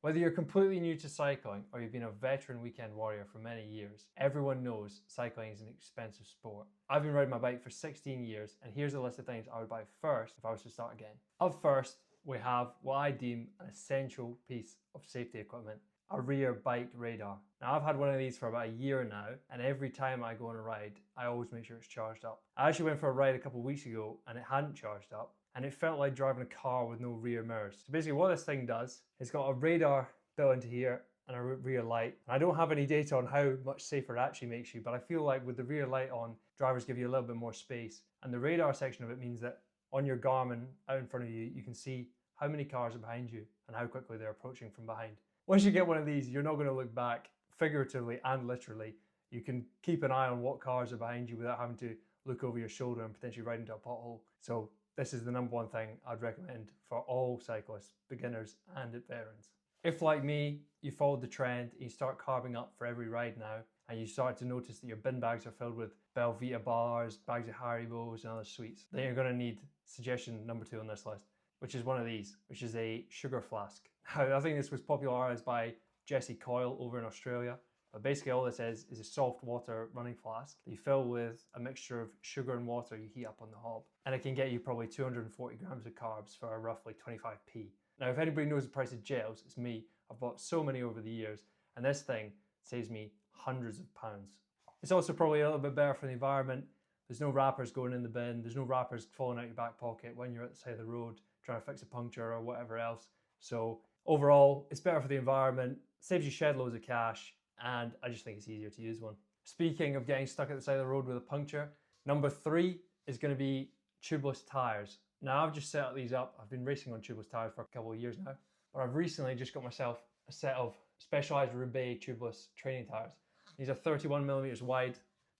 Whether you're completely new to cycling or you've been a veteran weekend warrior for many years, everyone knows cycling is an expensive sport. I've been riding my bike for 16 years, and here's a list of things I would buy first if I was to start again. Up first, we have what I deem an essential piece of safety equipment, a rear bike radar. Now, I've had one of these for about a year now, and every time I go on a ride, I always make sure it's charged up. I actually went for a ride a couple of weeks ago and it hadn't charged up, and it felt like driving a car with no rear mirrors. So basically what this thing does, it's got a radar built into here and a rear light. And I don't have any data on how much safer it actually makes you, but I feel like with the rear light on, drivers give you a little bit more space. And the radar section of it means that on your Garmin out in front of you, you can see how many cars are behind you and how quickly they're approaching from behind. Once you get one of these, you're not going to look back, figuratively and literally. You can keep an eye on what cars are behind you without having to look over your shoulder and potentially ride into a pothole. So this is the number one thing I'd recommend for all cyclists, beginners and veterans. If, like me, you followed the trend and you start carbing up for every ride now, and you start to notice that your bin bags are filled with Belvita bars, bags of Haribos and other sweets, then you're going to need suggestion number 2 on this list, which is one of these, which is a sugar flask. Now, I think this was popularised by Jesse Coyle over in Australia. But basically all this is a soft water running flask that you fill with a mixture of sugar and water you heat up on the hob. And it can get you probably 240 grams of carbs for roughly 25p. Now, if anybody knows the price of gels, it's me. I've bought so many over the years, and this thing saves me hundreds of pounds. It's also probably a little bit better for the environment. There's no wrappers going in the bin. There's no wrappers falling out your back pocket when you're at the side of the road trying to fix a puncture or whatever else. So overall, it's better for the environment, saves you shed loads of cash, and I just think it's easier to use one. Speaking of getting stuck at the side of the road with a puncture, number 3 is going to be tubeless tires. Now, I've just set these up. I've been racing on tubeless tires for a couple of years now, but I've recently just got myself a set of Specialized Roubaix tubeless training tires. These are 31 millimeters wide.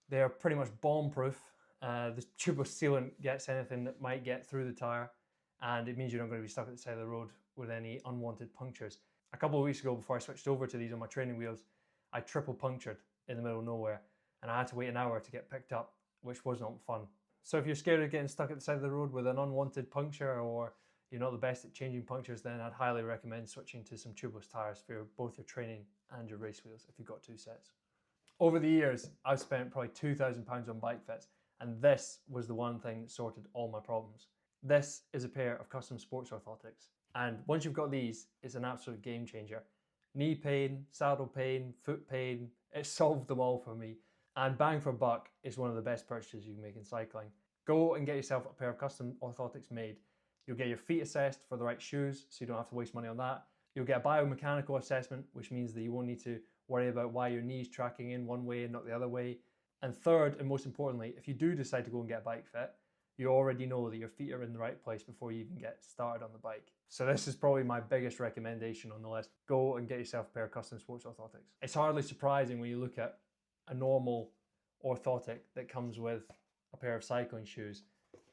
They are pretty much bomb-proof. The tubeless sealant gets anything that might get through the tire, and it means you're not going to be stuck at the side of the road with any unwanted punctures. A couple of weeks ago, before I switched over to these on my training wheels, I triple punctured in the middle of nowhere, and I had to wait an hour to get picked up, which was not fun. So if you're scared of getting stuck at the side of the road with an unwanted puncture, or you're not the best at changing punctures, then I'd highly recommend switching to some tubeless tires for both your training and your race wheels if you've got 2 sets. Over the years, I've spent probably £2,000 on bike fits, and this was the one thing that sorted all my problems. This is a pair of custom sports orthotics, and once you've got these, it's an absolute game changer. Knee pain, saddle pain, foot pain, it solved them all for me. And bang for buck, it's one of the best purchases you can make in cycling. Go and get yourself a pair of custom orthotics made. You'll get your feet assessed for the right shoes, so you don't have to waste money on that. You'll get a biomechanical assessment, which means that you won't need to worry about why your knee's tracking in one way and not the other way. And third, and most importantly, if you do decide to go and get a bike fit, you already know that your feet are in the right place before you even get started on the bike. So this is probably my biggest recommendation on the list. Go and get yourself a pair of custom sports orthotics. It's hardly surprising when you look at a normal orthotic that comes with a pair of cycling shoes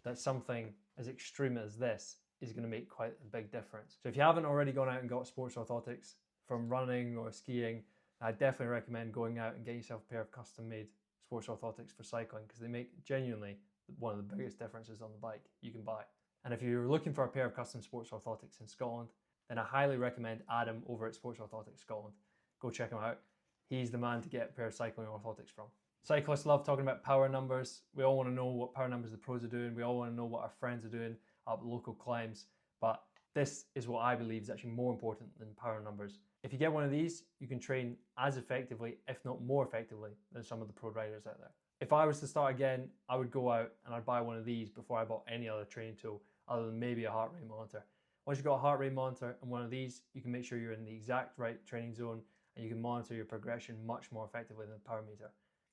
that something as extreme as this is going to make quite a big difference. So if you haven't already gone out and got sports orthotics from running or skiing, I definitely recommend going out and get yourself a pair of custom made sports orthotics for cycling, because they make genuinely one of the biggest differences on the bike you can buy. And if you're looking for a pair of custom sports orthotics in Scotland, then I highly recommend Adam over at Sports Orthotics Scotland. Go check him out. He's the man to get a pair of cycling orthotics from. Cyclists love talking about power numbers. We all want to know what power numbers the pros are doing. We all want to know what our friends are doing up local climbs. But this is what I believe is actually more important than power numbers. If you get one of these, you can train as effectively, if not more effectively, than some of the pro riders out there. If I was to start again, I would go out and I'd buy one of these before I bought any other training tool other than maybe a heart rate monitor. Once you've got a heart rate monitor and one of these, you can make sure you're in the exact right training zone, and you can monitor your progression much more effectively than the power meter.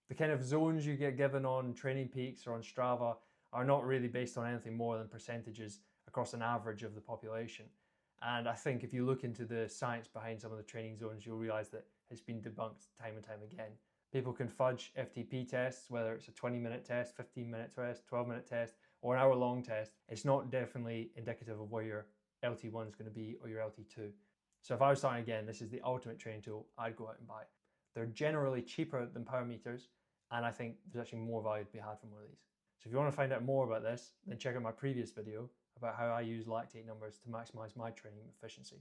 The kind of zones you get given on Training Peaks or on Strava are not really based on anything more than percentages across an average of the population. And I think if you look into the science behind some of the training zones, you'll realize that it's been debunked time and time again. People can fudge FTP tests, whether it's a 20-minute test, 15-minute test, 12-minute test, or an hour-long test. It's not definitely indicative of where your LT1 is going to be or your LT2. So if I was starting again, this is the ultimate training tool I'd go out and buy. They're generally cheaper than power meters, and I think there's actually more value to be had from one of these. So if you want to find out more about this, then check out my previous video about how I use lactate numbers to maximize my training efficiency.